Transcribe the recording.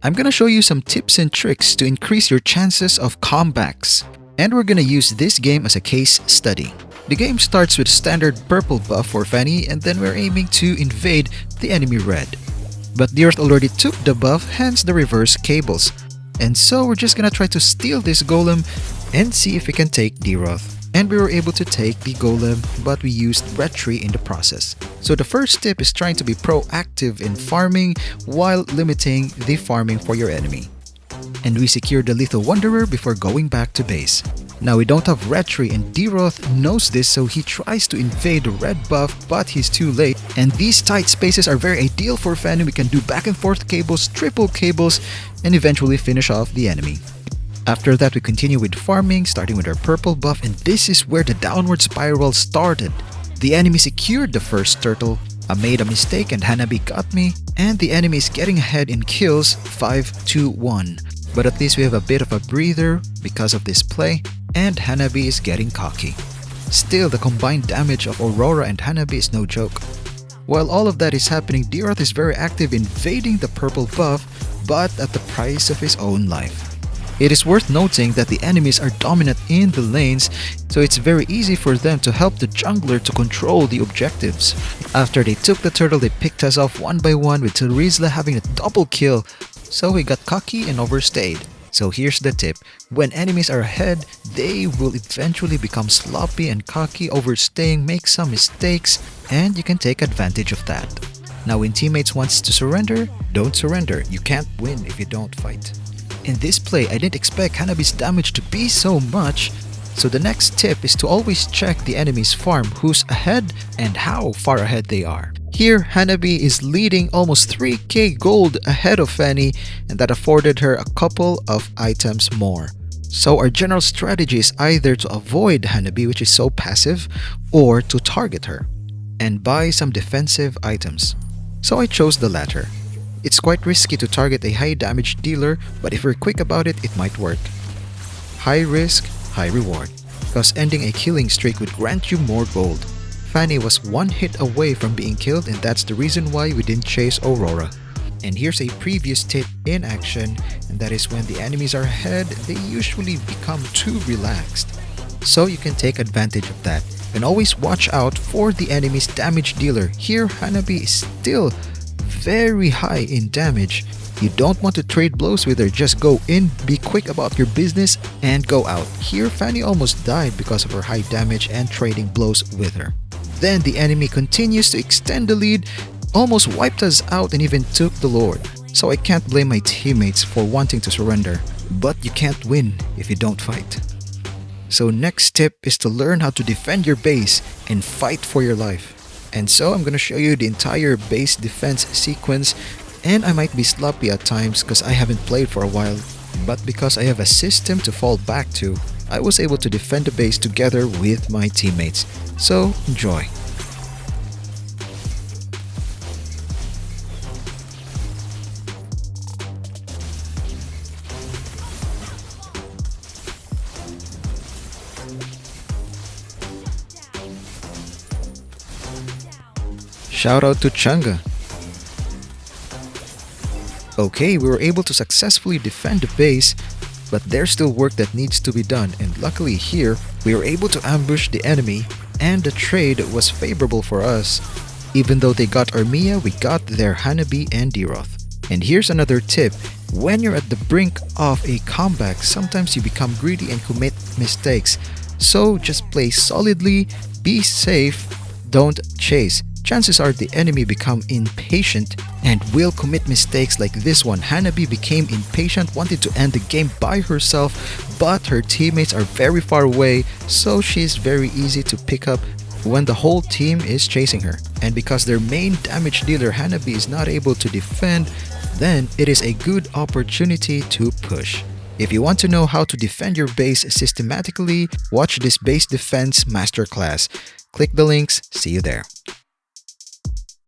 I'm gonna show you some tips and tricks to increase your chances of comebacks. And we're gonna use this game as a case study. The game starts with standard purple buff for Fanny, and then we're aiming to invade the enemy red. But the Earth already took the buff, hence the reverse cables. And so we're just gonna try to steal this golem and see if we can take D-Roth. And we were able to take the golem, but we used retry in the process. So the first tip is trying to be proactive in farming while limiting the farming for your enemy. And we secured the Lethal Wanderer before going back to base. Now we don't have retry, and D-Roth knows this, so he tries to invade the red buff, but he's too late. And these tight spaces are very ideal for Fanny. We can do back and forth cables, triple cables, and eventually finish off the enemy. After that, we continue with farming, starting with our purple buff, and this is where the downward spiral started. The enemy secured the first turtle. I made a mistake and Hanabi got me, and the enemy is getting ahead in kills 5-1. But at least we have a bit of a breather because of this play, and Hanabi is getting cocky. Still, the combined damage of Aurora and Hanabi is no joke. While all of that is happening, D-Roth is very active invading the purple buff, but at the price of his own life. It is worth noting that the enemies are dominant in the lanes, so it's very easy for them to help the jungler to control the objectives. After they took the turtle, they picked us off one by one, with Terizla having a double kill, so we got cocky and overstayed. So here's the tip: when enemies are ahead, they will eventually become sloppy and cocky, overstaying, make some mistakes, and you can take advantage of that. Now when teammates wants to surrender, don't surrender. You can't win if you don't fight. In this play, I didn't expect Hanabi's damage to be so much, so the next tip is to always check the enemy's farm, who's ahead and how far ahead they are. Here, Hanabi is leading almost 3k gold ahead of Fanny, and that afforded her a couple of items more. So our general strategy is either to avoid Hanabi, which is so passive, or to target her and buy some defensive items. So I chose the latter. It's quite risky to target a high damage dealer, but if we're quick about it, it might work. High risk, high reward, because ending a killing streak would grant you more gold. Fanny was one hit away from being killed, and that's the reason why we didn't chase Aurora. And here's a previous tip in action, and that is when the enemies are ahead, they usually become too relaxed. So you can take advantage of that. And always watch out for the enemy's damage dealer. Here, Hanabi is still very high in damage. You don't want to trade blows with her, just go in, be quick about your business, and go out. Here, Fanny almost died because of her high damage and trading blows with her. Then the enemy continues to extend the lead, almost wiped us out and even took the Lord. So I can't blame my teammates for wanting to surrender, but you can't win if you don't fight. So next tip is to learn how to defend your base and fight for your life. And so I'm going to show you the entire base defense sequence, and I might be sloppy at times because I haven't played for a while, but because I have a system to fall back to, I was able to defend the base together with my teammates. So enjoy. Shout out to Changa. Okay, we were able to successfully defend the base, but there's still work that needs to be done, and luckily here, we were able to ambush the enemy, and the trade was favorable for us. Even though they got Armia, we got their Hanabi and D-Roth. And here's another tip: when you're at the brink of a comeback, sometimes you become greedy and commit mistakes. So just play solidly, be safe, don't chase. Chances are the enemy become impatient and will commit mistakes like this one. Hanabi became impatient, wanted to end the game by herself, but her teammates are very far away, so she's very easy to pick up when the whole team is chasing her. And because their main damage dealer Hanabi is not able to defend, then it is a good opportunity to push. If you want to know how to defend your base systematically, watch this base defense masterclass. Click the links, see you there.